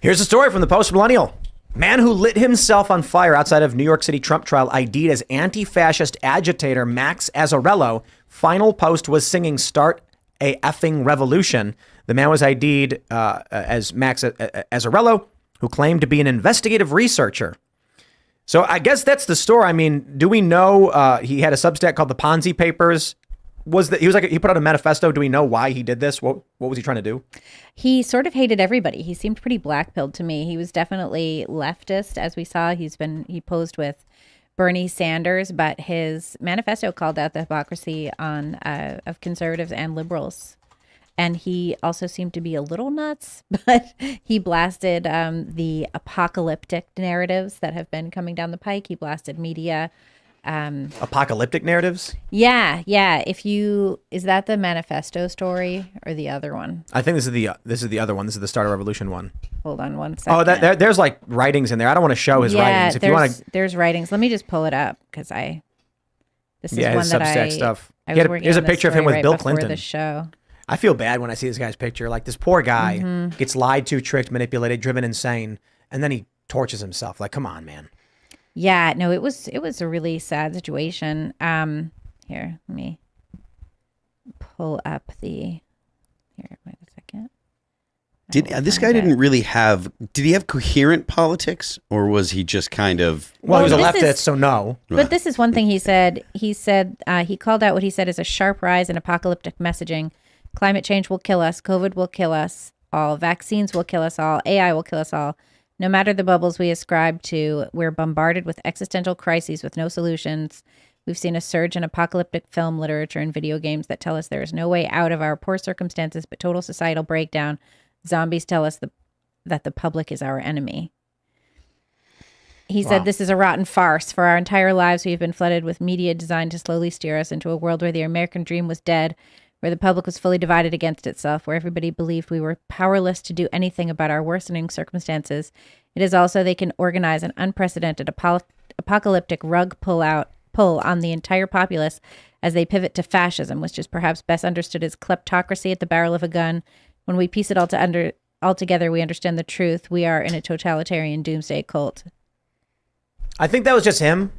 Here's a story from the Post-Millennial. Man who lit himself on fire outside of New York City Trump trial ID'd as anti-fascist agitator Max Azzarello. Final post was singing "Start a effing revolution." The man was ID'd as Max Azzarello, who claimed to be an investigative researcher. So I guess that's the story. I mean, do we know he had a Substack called the Ponzi Papers? He put out a manifesto. Do we know why he did this? What was he trying to do? He sort of hated everybody. He seemed pretty black-pilled to me. He was definitely leftist, as we saw. He posed with Bernie Sanders, but his manifesto called out the hypocrisy of conservatives and liberals. And he also seemed to be a little nuts, but he blasted the apocalyptic narratives that have been coming down the pike. He blasted media. Apocalyptic narratives? Yeah. Is that the manifesto story or the other one? I think this is the other one. This is the Start a Revolution one. Hold on one second. Oh, there's like writings in there. I don't want to show his writings. There's writings. Let me just pull it up because this is one that Substack stuff. Here's a picture of him with Bill Clinton. The show. I feel bad when I see this guy's picture. Like, this poor guy gets lied to, tricked, manipulated, driven insane, and then he tortures himself. Like, come on, man. Yeah, no, it was a really sad situation. Here, let me pull up Here, wait a second. Didn't really have? Did he have coherent politics, or was he just kind of? Well, he was a leftist, so no. But this is one thing he said. He called out what he said as a sharp rise in apocalyptic messaging. Climate change will kill us. COVID will kill us all. Vaccines will kill us all. AI will kill us all. No matter the bubbles we ascribe to, we're bombarded with existential crises with no solutions. We've seen a surge in apocalyptic film, literature, and video games that tell us there is no way out of our poor circumstances but total societal breakdown. Zombies tell us that the public is our enemy. He said, "This is a rotten farce. For our entire lives, we have been flooded with media designed to slowly steer us into a world where the American dream was dead, where the public was fully divided against itself, where everybody believed we were powerless to do anything about our worsening circumstances. It is also they can organize an unprecedented apocalyptic rug pull on the entire populace as they pivot to fascism, which is perhaps best understood as kleptocracy at the barrel of a gun. When we piece it all together, we understand the truth. We are in a totalitarian doomsday cult." I think that was just him,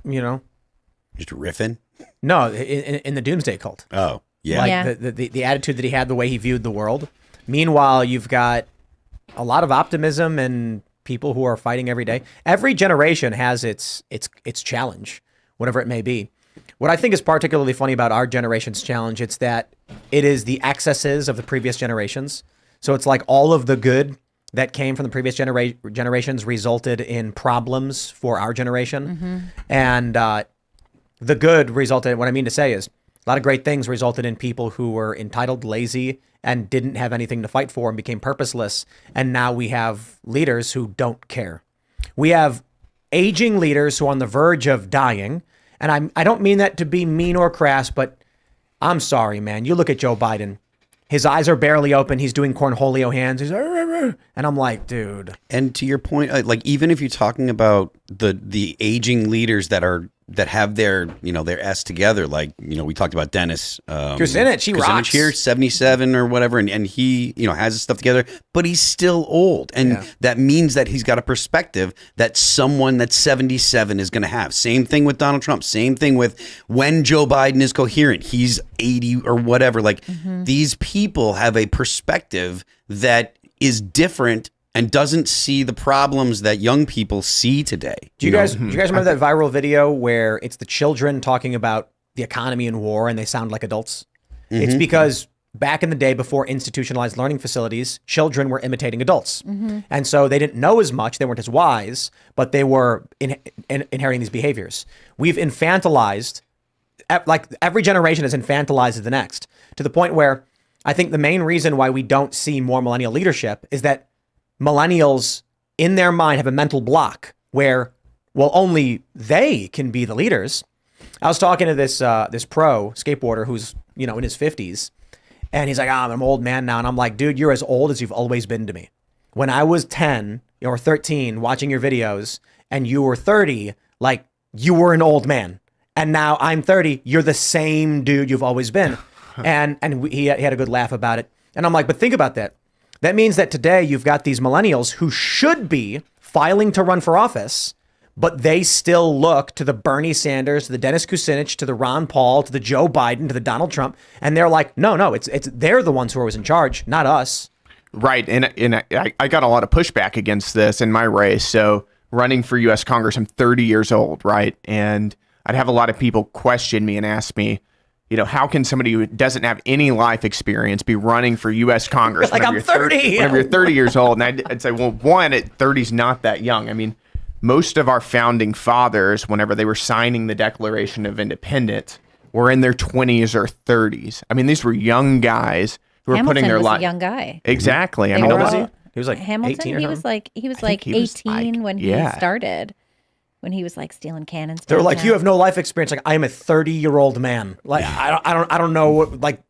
Just riffing? No, in the doomsday cult. Oh, yeah. Like the attitude that he had, the way he viewed the world. Meanwhile, you've got a lot of optimism and people who are fighting every day. Every generation has its challenge, whatever it may be. What I think is particularly funny about our generation's challenge, it's that it is the excesses of the previous generations. So it's like all of the good that came from the previous generations resulted in problems for our generation. And the good resulted, what I mean to say is a lot of great things resulted in people who were entitled, lazy, and didn't have anything to fight for and became purposeless. And now we have leaders who don't care. We have aging leaders who are on the verge of dying. And I don't mean that to be mean or crass, but I'm sorry, man. You look at Joe Biden. His eyes are barely open. He's doing cornholio hands. He's and I'm like, dude. And to your point, like even if you're talking about the aging leaders that have their their S together, like we talked about Dennis Kucinich, he rocks here, 77 or whatever, and he has his stuff together, but he's still old, and that means that he's got a perspective that someone that's 77 is going to have. Same thing with Donald Trump. Same thing with when Joe Biden is coherent. He's 80 or whatever. Like these people have a perspective that is different and doesn't see the problems that young people see today. Do you guys remember that viral video where it's the children talking about the economy and war and they sound like adults? It's because back in the day before institutionalized learning facilities, children were imitating adults. And so they didn't know as much, they weren't as wise, but they were inheriting these behaviors. We've infantilized, like every generation has infantilized the next, to the point where I think the main reason why we don't see more millennial leadership is that millennials in their mind have a mental block where, well, only they can be the leaders. I was talking to this pro skateboarder who's, in his 50s, and he's like, I'm an old man now. And I'm like, dude, you're as old as you've always been to me. When I was 10 or 13 watching your videos and you were 30, like you were an old man. And now I'm 30, you're the same dude you've always been. And he had a good laugh about it. And I'm like, but think about that. That means that today you've got these millennials who should be filing to run for office, but they still look to the Bernie Sanders, to the Dennis Kucinich, to the Ron Paul, to the Joe Biden, to the Donald Trump, and they're like, no, it's they're the ones who are always in charge, not us. Right. And I got a lot of pushback against this in my race. So running for U.S. Congress, I'm 30 years old, right? And I'd have a lot of people question me and ask me, how can somebody who doesn't have any life experience be running for U.S. Congress? Like, I'm 30. Whenever you're 30 years old. And I'd say, well, one, 30 is not that young. I mean, most of our founding fathers, whenever they were signing the Declaration of Independence, were in their 20s or 30s. I mean, these were young guys who were Hamilton putting their was life. a young guy. Exactly. I How mean, old a was lot- he? He was like Hamilton. 18 or He something? was like I think he was 18 like- when he yeah. started. When he was like stealing cannons. They were like, downtown. you have no life experience. Like, I am a 30-year-old man. Like, I don't know what, like,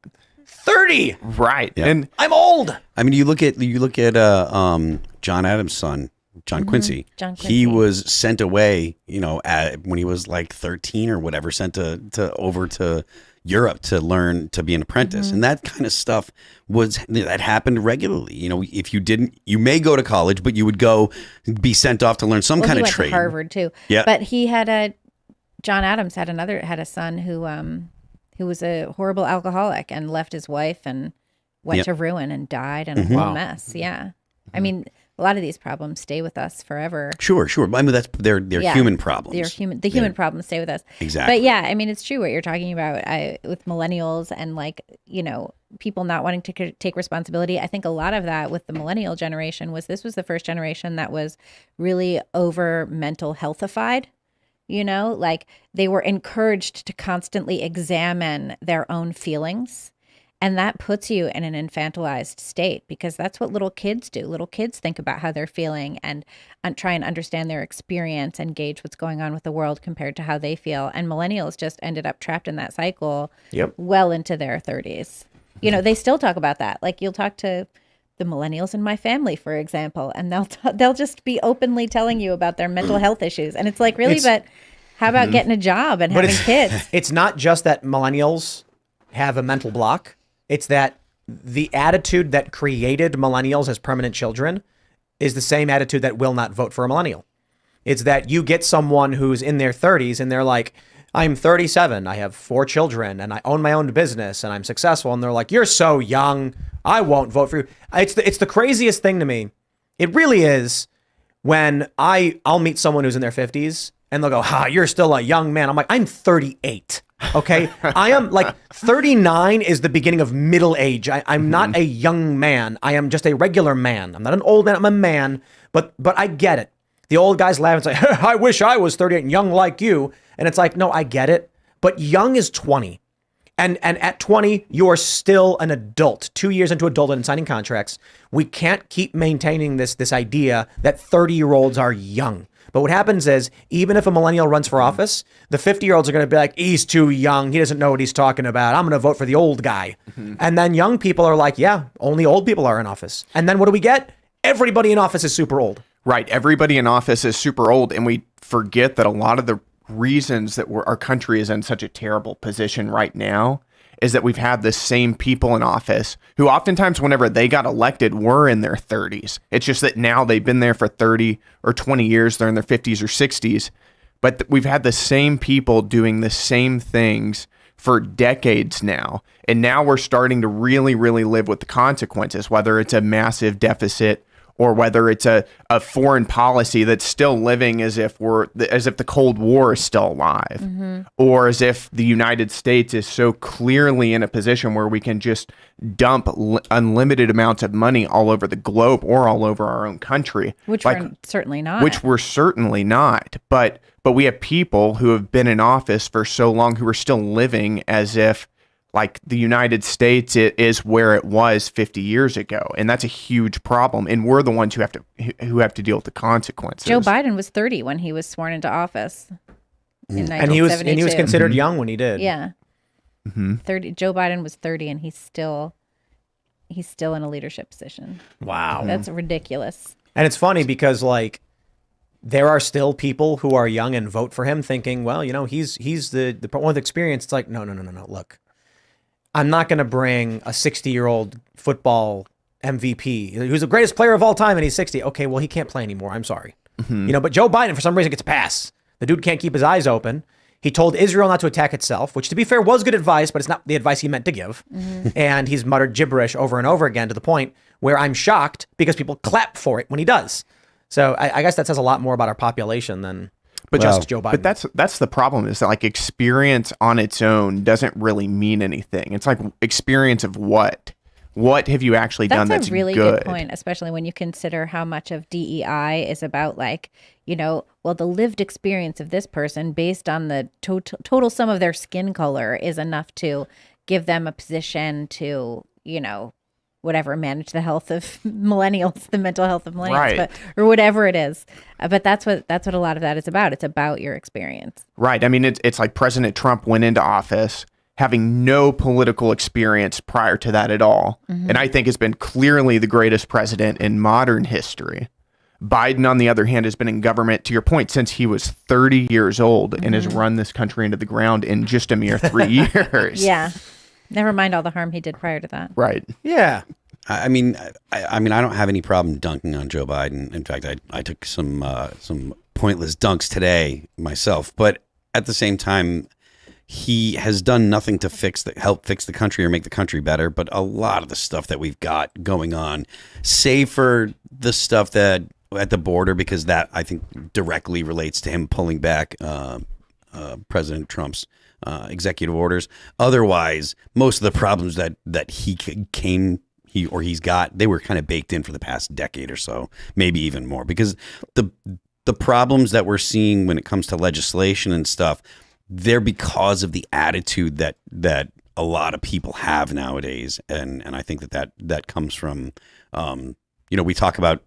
30. right. Yeah. And I'm old. I mean, you look at John Adams' son, John Quincy. John He Quincy. was sent away, when he was like 13 or whatever, sent to over to Europe to learn to be an apprentice, and that kind of stuff that happened regularly. If you didn't, you may go to college, but you would be sent off to learn some kind he of went trade. to Harvard too. Yeah. But he had John Adams had a son who was a horrible alcoholic and left his wife and went Yep. to ruin and died and a whole mess. Yeah. I mean, a lot of these problems stay with us forever. Sure. I mean, that's they're Yeah. human problems. The human problems stay with us. Exactly. But yeah, I mean, it's true what you're talking about with millennials and people not wanting to take responsibility. I think a lot of that with the millennial generation this was the first generation that was really over mental healthified. Like they were encouraged to constantly examine their own feelings. And that puts you in an infantilized state because that's what little kids do. Little kids think about how they're feeling and try and understand their experience and gauge what's going on with the world compared to how they feel. And millennials just ended up trapped in that cycle well into their 30s. They still talk about that. Like you'll talk to the millennials in my family, for example, and they'll just be openly telling you about their mental health issues. And it's like, really, but how about getting a job and having kids? It's not just that millennials have a mental block. It's that the attitude that created millennials as permanent children is the same attitude that will not vote for a millennial. It's that you get someone who's in their 30s and they're like, I'm 37, I have 4 children, and I own my own business, and I'm successful. And they're like, you're so young, I won't vote for you. It's the craziest thing to me. It really is when I'll meet someone who's in their 50s, and they'll go, you're still a young man. I'm like, I'm 38. Okay. I am like 39 is the beginning of middle age. I'm not a young man. I am just a regular man. I'm not an old man. I'm a man, but I get it. The old guys laugh and say, I wish I was 38 and young like you. And it's like, no, I get it. But young is 20. And at 20, you are still an adult, 2 years into adulthood and signing contracts. We can't keep maintaining this idea that 30-year-olds are young. But what happens is, even if a millennial runs for office, the 50-year-olds are going to be like, he's too young. He doesn't know what he's talking about. I'm going to vote for the old guy. And then young people are like, yeah, only old people are in office. And then what do we get? Everybody in office is super old. right, everybody in office is super old, and we forget that a lot of the reasons that our country is in such a terrible position right now is that we've had the same people in office who oftentimes whenever they got elected were in their 30s. It's just that now they've been there for 30 or 20 years. They're in their 50s or 60s. But we've had the same people doing the same things for decades now. And now we're starting to really, really live with the consequences, whether it's a massive deficit or whether it's a foreign policy that's still living as if the Cold War is still alive, or as if the United States is so clearly in a position where we can just dump unlimited amounts of money all over the globe or all over our own country. Which we're certainly not. Which we're certainly not. But we have people who have been in office for so long who are still living as if like the United States is where it was 50 years ago. And that's a huge problem. And we're the ones who have to deal with the consequences. Joe Biden was 30 when he was sworn into office in 1972. And he was considered young when he did. Yeah. 30. Joe Biden was 30 and he's still in a leadership position. Wow. That's ridiculous. And it's funny because like there are still people who are young and vote for him thinking, well, you know, he's the one with experience. It's like, no. Look, I'm not going to bring a 60-year-old football MVP. He was the greatest player of all time and he's 60. Okay, well, he can't play anymore. I'm sorry. But Joe Biden, for some reason, gets a pass. The dude can't keep his eyes open. He told Israel not to attack itself, which, to be fair, was good advice, but it's not the advice he meant to give. And he's muttered gibberish over and over again to the point where I'm shocked because people clap for it when he does. So I guess that says a lot more about our population than just Joe Biden. But that's the problem, is that like experience on its own doesn't really mean anything. It's like experience of what? What have you actually done that's a really good? good point, especially when you consider how much of DEI is about like, the lived experience of this person based on the total sum of their skin color is enough to give them a position to, whatever, manage the health of millennials, the mental health of millennials, Right. or whatever it is. But that's what a lot of that is about. It's about your experience. Right. I mean, it's like President Trump went into office having no political experience prior to that at all. And I think has been clearly the greatest president in modern history. Biden, on the other hand, has been in government, to your point, since he was 30 years old and has run this country into the ground in just a mere 3 years. Yeah. Never mind all the harm he did prior to that. Right. Yeah. I mean, I don't have any problem dunking on Joe Biden. In fact, I took some pointless dunks today myself. But at the same time, he has done nothing to help fix the country or make the country better. But a lot of the stuff that we've got going on, save for the stuff that at the border, because that I think directly relates to him pulling back President Trump's executive orders. Otherwise, most of the problems that he's got, they were kind of baked in for the past decade or so, maybe even more, because the problems that we're seeing when it comes to legislation and stuff, they're because of the attitude that a lot of people have nowadays, and I think that comes from we talk about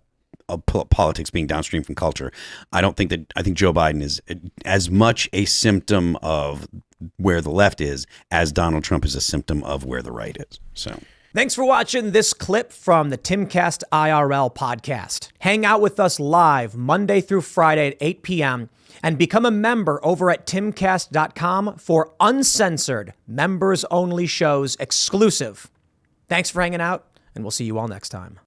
politics being downstream from culture. I think Joe Biden is as much a symptom of where the left is as Donald Trump is a symptom of where the right is. So Thanks for watching this clip from the Timcast IRL podcast. Hang out with us live Monday through Friday at 8 p.m. and become a member over at timcast.com for uncensored, members-only shows exclusive. Thanks for hanging out, and we'll see you all next time.